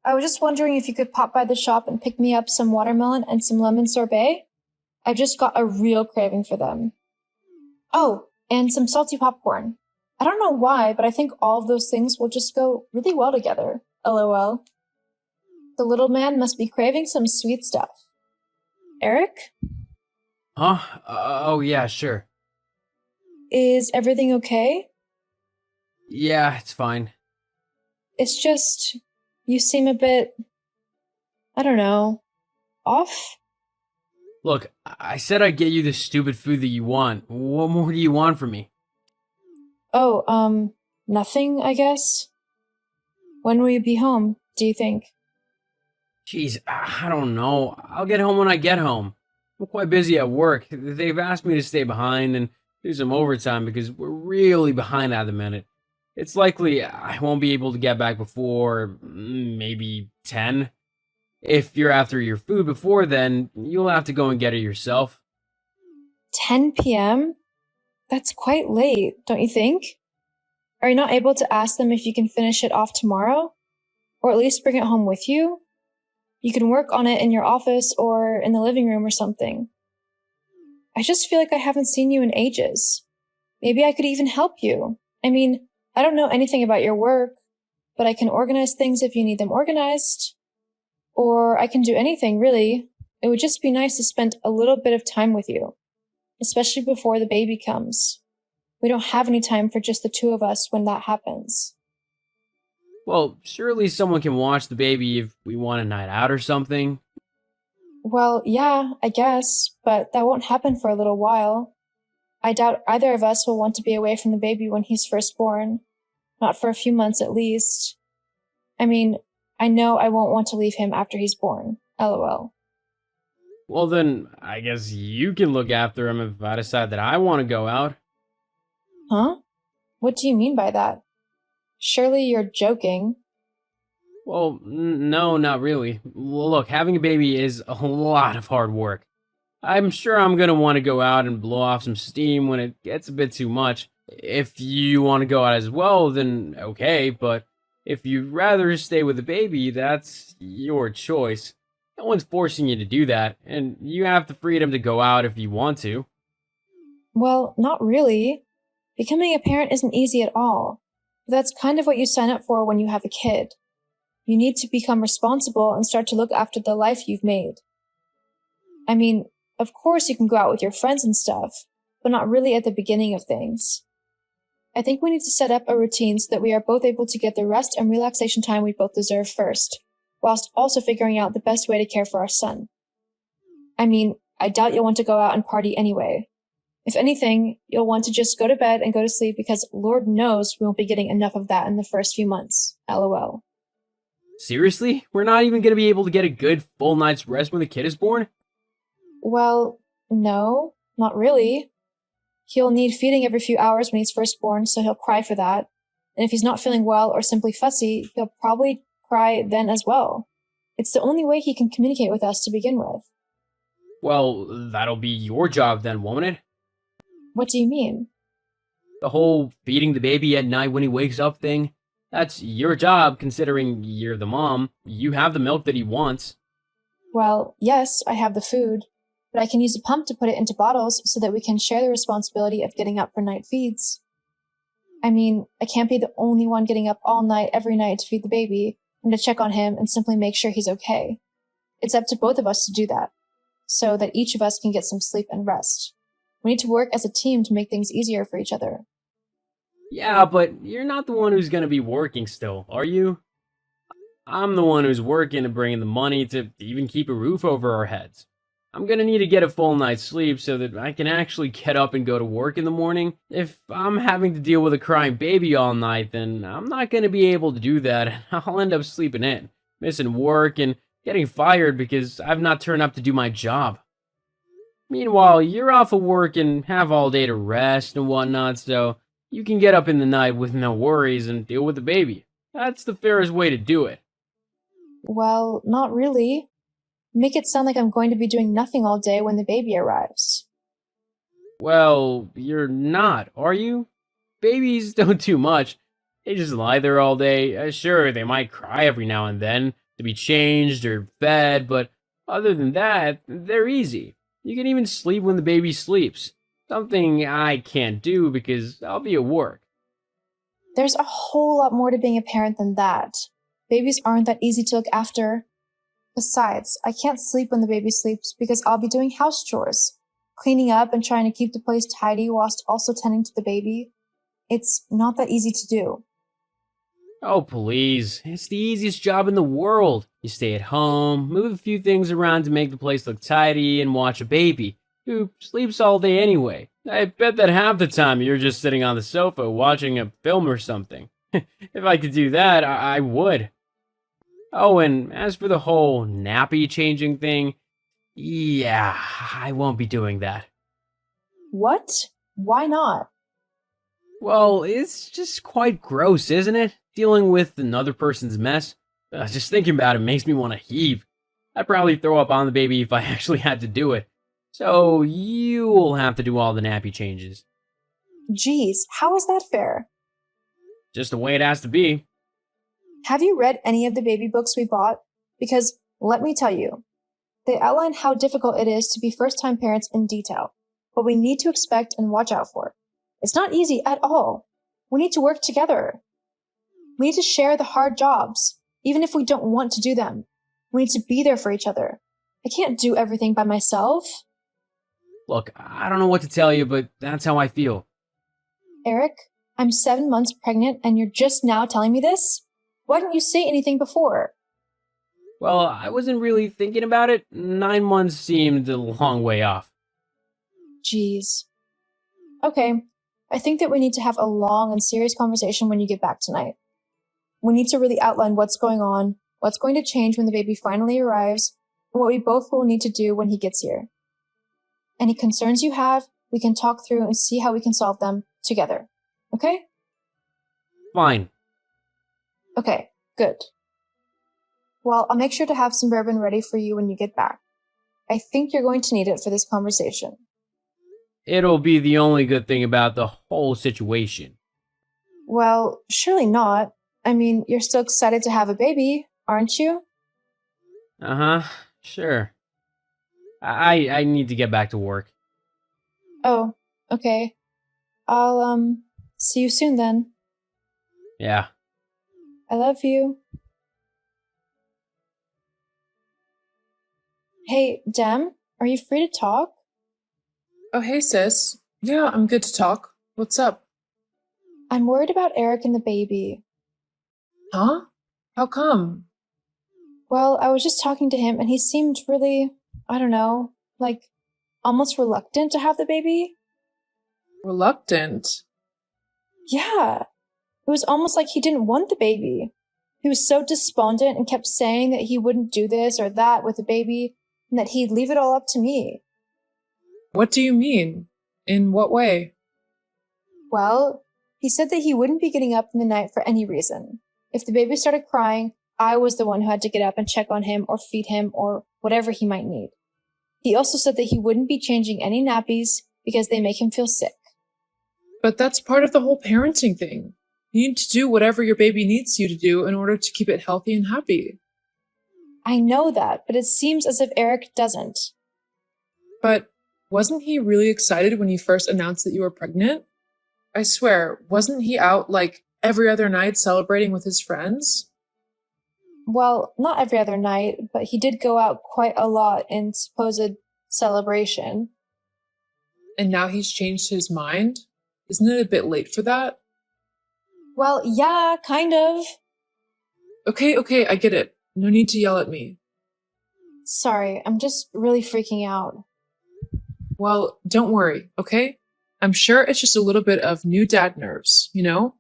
I was just wondering if you could pop by the shop and pick me up some watermelon and some lemon sorbet. I've just got a real craving for them. Oh, and some salty popcorn. I don't know why, but I think all of those things will just go really well together. LOL. The little man must be craving some sweet stuff. Eric, Huh? Oh, yeah, sure. is everything okay? Yeah, it's fine. It's just, you seem a bit, I don't know, off? Look, I said I'd get you the stupid food that you want. What more do you want from me? Oh, nothing, I guess. When will you be home, do you think? Jeez, I don't know. I'll get home when I get home. I'm quite busy at work. They've asked me to stay behind and do some overtime because we're really behind at the minute. It's likely I won't be able to get back before maybe 10. If you're after your food before then, you'll have to go and get it yourself. 10 p.m.? That's quite late, don't you think? Are you not able to ask them if you can finish it off tomorrow? Or at least bring it home with you? You can work on it in your office or in the living room or something. I just feel like I haven't seen you in ages. Maybe I could even help you. I mean, I don't know anything about your work, but I can organize things if you need them organized. Or I can do anything, really. It would just be nice to spend a little bit of time with you, especially before the baby comes. We don't have any time for just the two of us when that happens. Well, surely someone can watch the baby if we want a night out or something. Well, yeah, I guess, but that won't happen for a little while. I doubt either of us will want to be away from the baby when he's first born. Not for a few months at least. I mean, I know I won't want to leave him after he's born. LOL. Well, then, I guess you can look after him if I decide that I want to go out. Huh? What do you mean by that? Surely you're joking. Well, no, not really. Look, having a baby is a lot of hard work. I'm sure I'm gonna want to go out and blow off some steam when it gets a bit too much. If you want to go out as well, then okay, but if you'd rather stay with the baby, that's your choice. No one's forcing you to do that, and you have the freedom to go out if you want to. Well, not really. Becoming a parent isn't easy at all. But that's kind of what you sign up for when you have a kid. You need to become responsible and start to look after the life you've made. I mean, of course you can go out with your friends and stuff, but not really at the beginning of things. I think we need to set up a routine so that we are both able to get the rest and relaxation time we both deserve first, whilst also figuring out the best way to care for our son. I mean, I doubt you'll want to go out and party anyway. If anything, you'll want to just go to bed and go to sleep because Lord knows we won't be getting enough of that in the first few months. LOL. Seriously? We're not even gonna be able to get a good full night's rest when the kid is born? Well, no, not really. He'll need feeding every few hours when he's first born, so he'll cry for that. And if he's not feeling well or simply fussy, he'll probably cry then as well. It's the only way he can communicate with us to begin with. Well, that'll be your job then, won't it? What do you mean? The whole feeding the baby at night when he wakes up thing. That's your job, considering you're the mom. You have the milk that he wants. Well, yes, I have the food, but I can use a pump to put it into bottles so that we can share the responsibility of getting up for night feeds. I mean, I can't be the only one getting up all night every night to feed the baby and to check on him and simply make sure he's okay. It's up to both of us to do that, so that each of us can get some sleep and rest. We need to work as a team to make things easier for each other. Yeah, but you're not the one who's gonna be working still, are you? I'm the one who's working and bringing the money to even keep a roof over our heads. I'm gonna need to get a full night's sleep so that I can actually get up and go to work in the morning. If I'm having to deal with a crying baby all night, then I'm not gonna be able to do that, and I'll end up sleeping in, missing work, and getting fired because I've not turned up to do my job. Meanwhile, you're off of work and have all day to rest and whatnot, so you can get up in the night with no worries and deal with the baby. That's the fairest way to do it. Well, not really. Make it sound like I'm going to be doing nothing all day when the baby arrives. Well, you're not, are you? Babies don't do much. They just lie there all day. Sure, they might cry every now and then, to be changed or fed, but other than that, they're easy. You can even sleep when the baby sleeps. Something I can't do because I'll be at work. There's a whole lot more to being a parent than that. Babies aren't that easy to look after. Besides, I can't sleep when the baby sleeps because I'll be doing house chores, cleaning up and trying to keep the place tidy whilst also tending to the baby. It's not that easy to do. Oh, please. It's the easiest job in the world. You stay at home, move a few things around to make the place look tidy, and watch a baby who sleeps all day anyway. I bet that half the time you're just sitting on the sofa watching a film or something. If I could do that, I would. Oh, and as for the whole nappy changing thing, yeah, I won't be doing that. What? Why not? Well, it's just quite gross, isn't it? Dealing with another person's mess. Just thinking about it makes me want to heave. I'd probably throw up on the baby if I actually had to do it. So you'll have to do all the nappy changes. Geez, how is that fair? Just the way it has to be. Have you read any of the baby books we bought? Because, let me tell you, they outline how difficult it is to be first-time parents in detail, what we need to expect and watch out for. It's not easy at all. We need to work together. We need to share the hard jobs, even if we don't want to do them. We need to be there for each other. I can't do everything by myself. Look, I don't know what to tell you, but that's how I feel. Eric, I'm 7 months pregnant and you're just now telling me this? Why didn't you say anything before? Well, I wasn't really thinking about it. 9 months seemed a long way off. Jeez. Okay, I think that we need to have a long and serious conversation when you get back tonight. We need to really outline what's going on, what's going to change when the baby finally arrives, and what we both will need to do when he gets here. Any concerns you have, we can talk through and see how we can solve them together. Okay? Fine. Okay, good. Well, I'll make sure to have some bourbon ready for you when you get back. I think you're going to need it for this conversation. It'll be the only good thing about the whole situation. Well, surely not. I mean, you're still excited to have a baby, aren't you? Uh-huh, sure. I need to get back to work. Oh, okay. I'll, see you soon then. Yeah. I love you. Hey, Dem, are you free to talk? Oh, hey, sis. Yeah, I'm good to talk. What's up? I'm worried about Eric and the baby. Huh? How come? Well, I was just talking to him and he seemed really, I don't know, like almost reluctant to have the baby. Reluctant? Yeah. It was almost like he didn't want the baby. He was so despondent and kept saying that he wouldn't do this or that with the baby and that he'd leave it all up to me. What do you mean? In what way? Well, he said that he wouldn't be getting up in the night for any reason. If the baby started crying, I was the one who had to get up and check on him or feed him or whatever he might need. He also said that he wouldn't be changing any nappies because they make him feel sick. But that's part of the whole parenting thing. You need to do whatever your baby needs you to do in order to keep it healthy and happy. I know that, but it seems as if Eric doesn't. But wasn't he really excited when you first announced that you were pregnant? I swear, wasn't he out like every other night celebrating with his friends? Well, not every other night, but he did go out quite a lot in supposed celebration. And now he's changed his mind? Isn't it a bit late for that? Well, yeah, kind of. Okay, I get it. No need to yell at me. Sorry, I'm just really freaking out. Well, don't worry, okay? I'm sure it's just a little bit of new dad nerves, you know?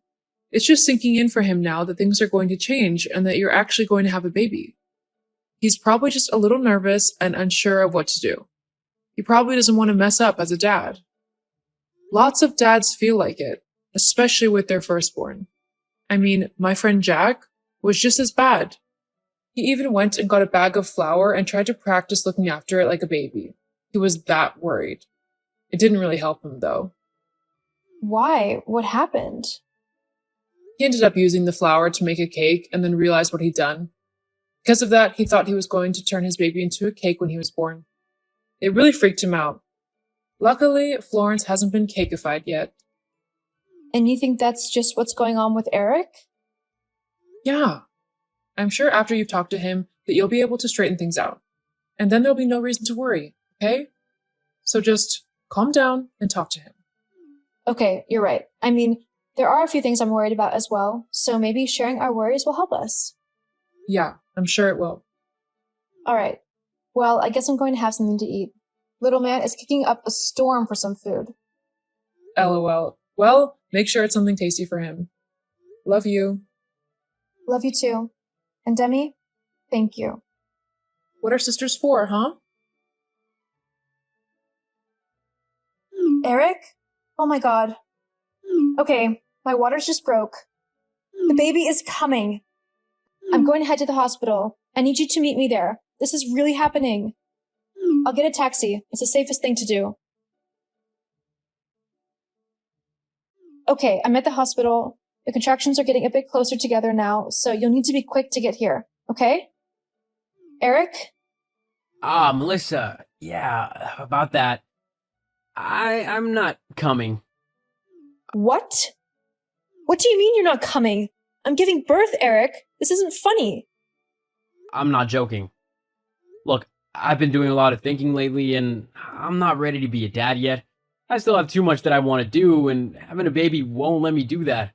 It's just sinking in for him now that things are going to change and that you're actually going to have a baby. He's probably just a little nervous and unsure of what to do. He probably doesn't want to mess up as a dad. Lots of dads feel like it, especially with their firstborn. I mean, my friend Jack was just as bad. He even went and got a bag of flour and tried to practice looking after it like a baby. He was that worried. It didn't really help him, though. Why? What happened? He ended up using the flour to make a cake and then realized what he'd done. Because of that, he thought he was going to turn his baby into a cake when he was born. It really freaked him out. Luckily, Florence hasn't been cakeified yet. And you think that's just what's going on with Eric? Yeah. I'm sure after you've talked to him that you'll be able to straighten things out. And then there'll be no reason to worry, okay? So just calm down and talk to him. Okay, you're right. I mean, there are a few things I'm worried about as well, so maybe sharing our worries will help us. Yeah, I'm sure it will. All right. Well, I guess I'm going to have something to eat. Little man is kicking up a storm for some food. LOL. Well, make sure it's something tasty for him. Love you. Love you too. And Demi, thank you. What are sisters for, huh? Eric? Oh my god. Okay, my water's just broke. The baby is coming. I'm going to head to the hospital. I need you to meet me there. This is really happening. I'll get a taxi. It's the safest thing to do. Okay, I'm at the hospital. The contractions are getting a bit closer together now, so you'll need to be quick to get here, okay? Eric? Melissa. Yeah, about that. I'm not coming. What? What do you mean you're not coming? I'm giving birth, Eric. This isn't funny. I'm not joking. Look, I've been doing a lot of thinking lately, and I'm not ready to be a dad yet. I still have too much that I want to do, and having a baby won't let me do that.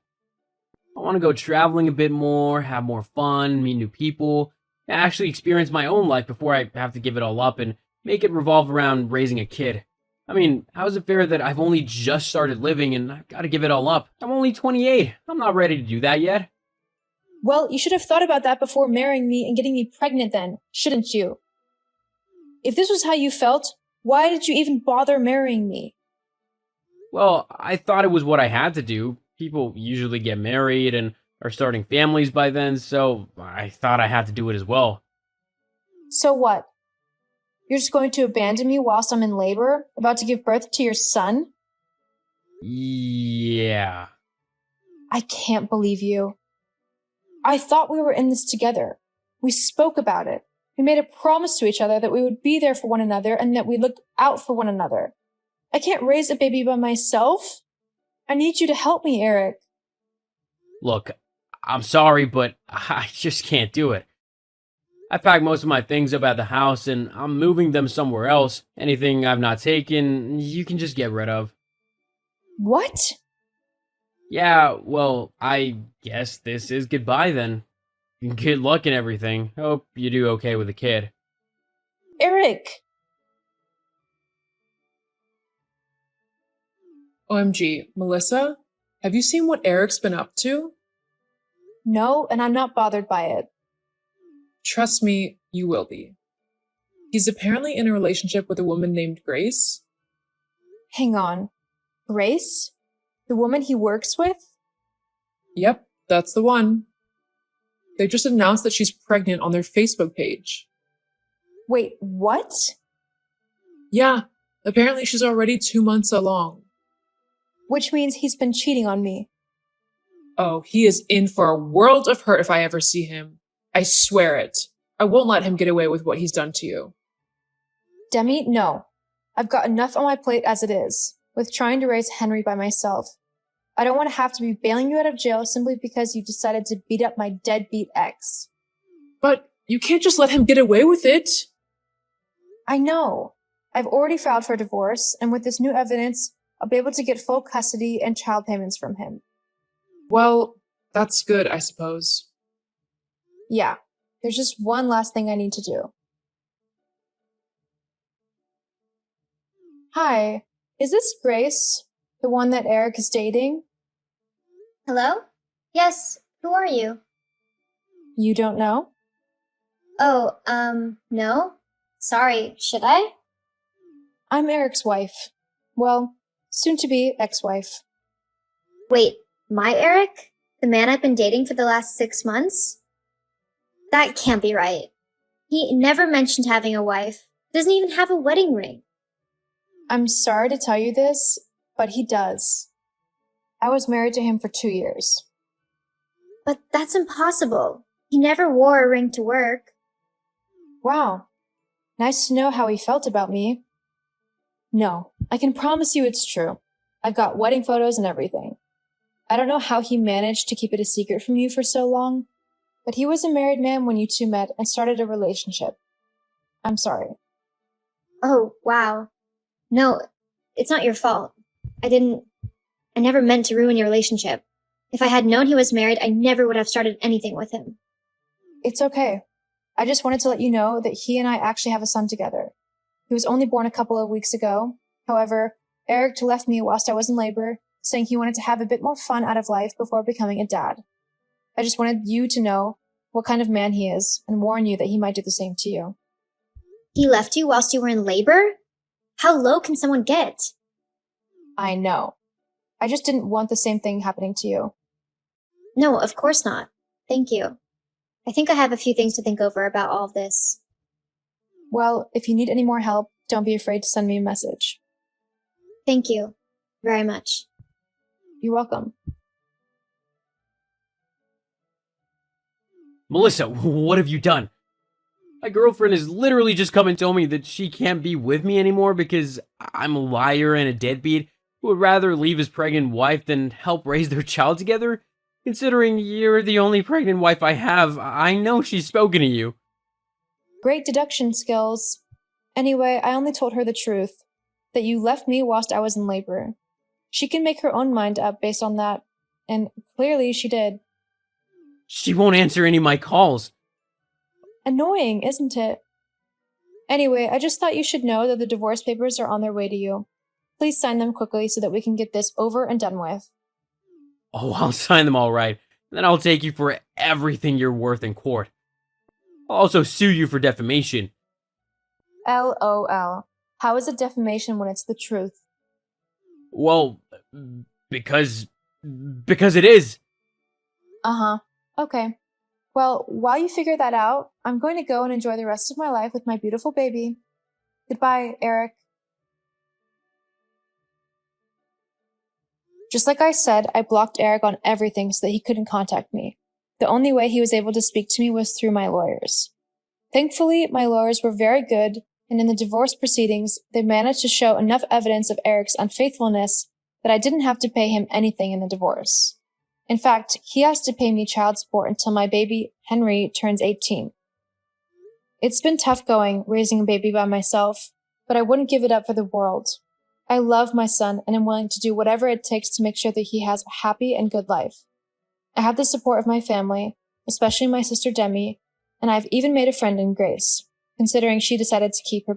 I want to go traveling a bit more, have more fun, meet new people, and actually experience my own life before I have to give it all up and make it revolve around raising a kid. I mean, how is it fair that I've only just started living and I've got to give it all up? I'm only 28. I'm not ready to do that yet. Well, you should have thought about that before marrying me and getting me pregnant then, shouldn't you? If this was how you felt, why did you even bother marrying me? Well, I thought it was what I had to do. People usually get married and are starting families by then, so I thought I had to do it as well. So what? You're just going to abandon me whilst I'm in labor, about to give birth to your son? Yeah. I can't believe you. I thought we were in this together. We spoke about it. We made a promise to each other that we would be there for one another and that we'd look out for one another. I can't raise a baby by myself. I need you to help me, Eric. Look, I'm sorry, but I just can't do it. I packed most of my things up at the house and I'm moving them somewhere else. Anything I've not taken, you can just get rid of. What? Yeah, well, I guess this is goodbye then. Good luck and everything. Hope you do okay with the kid. Eric! OMG, Melissa, have you seen what Eric's been up to? No, and I'm not bothered by it. Trust me, you will be. He's apparently in a relationship with a woman named Grace. Hang on. Grace? The woman he works with? Yep, that's the one. They just announced that she's pregnant on their Facebook page. Wait, what? Yeah, apparently she's already 2 months along. Which means he's been cheating on me. Oh, he is in for a world of hurt if I ever see him. I swear it. I won't let him get away with what he's done to you. Demi, no. I've got enough on my plate as it is, with trying to raise Henry by myself. I don't want to have to be bailing you out of jail simply because you decided to beat up my deadbeat ex. But you can't just let him get away with it. I know. I've already filed for divorce, and with this new evidence, I'll be able to get full custody and child payments from him. Well, that's good, I suppose. Yeah, there's just one last thing I need to do. Hi, is this Grace? The one that Eric is dating? Hello? Yes, who are you? You don't know? Oh, no? Sorry, should I? I'm Eric's wife. Well, soon-to-be ex-wife. Wait, my Eric? The man I've been dating for the last 6 months? That can't be right. He never mentioned having a wife. Doesn't even have a wedding ring. I'm sorry to tell you this, but he does. I was married to him for 2 years. But that's impossible. He never wore a ring to work. Wow. Nice to know how he felt about me. No, I can promise you it's true. I've got wedding photos and everything. I don't know how he managed to keep it a secret from you for so long, but he was a married man when you two met and started a relationship. I'm sorry. Oh, wow. No, it's not your fault. I never meant to ruin your relationship. If I had known he was married, I never would have started anything with him. It's okay. I just wanted to let you know that he and I actually have a son together. He was only born a couple of weeks ago. However, Eric left me whilst I was in labor, saying he wanted to have a bit more fun out of life before becoming a dad. I just wanted you to know what kind of man he is and warn you that he might do the same to you. He left you whilst you were in labor? How low can someone get? I know. I just didn't want the same thing happening to you. No, of course not. Thank you. I think I have a few things to think over about all of this. Well, if you need any more help, don't be afraid to send me a message. Thank you very much. You're welcome. Melissa, what have you done? My girlfriend has literally just come and told me that she can't be with me anymore because I'm a liar and a deadbeat who would rather leave his pregnant wife than help raise their child together. Considering you're the only pregnant wife I have, I know she's spoken to you. Great deduction skills. Anyway, I only told her the truth, that you left me whilst I was in labor. She can make her own mind up based on that, and clearly she did. She won't answer any of my calls. Annoying, isn't it? Anyway, I just thought you should know that the divorce papers are on their way to you. Please sign them quickly so that we can get this over and done with. Oh, I'll sign them all right, and then I'll take you for everything you're worth in court. I'll also sue you for defamation. LOL. How is it defamation when it's the truth? Well, because it is. Uh-huh. Okay. Well, while you figure that out, I'm going to go and enjoy the rest of my life with my beautiful baby. Goodbye, Eric. Just like I said, I blocked Eric on everything so that he couldn't contact me. The only way he was able to speak to me was through my lawyers. Thankfully, my lawyers were very good, and in the divorce proceedings, they managed to show enough evidence of Eric's unfaithfulness that I didn't have to pay him anything in the divorce. In fact, he has to pay me child support until my baby, Henry, turns 18. It's been tough going, raising a baby by myself, but I wouldn't give it up for the world. I love my son and am willing to do whatever it takes to make sure that he has a happy and good life. I have the support of my family, especially my sister Demi, and I've even made a friend in Grace, considering she decided to keep her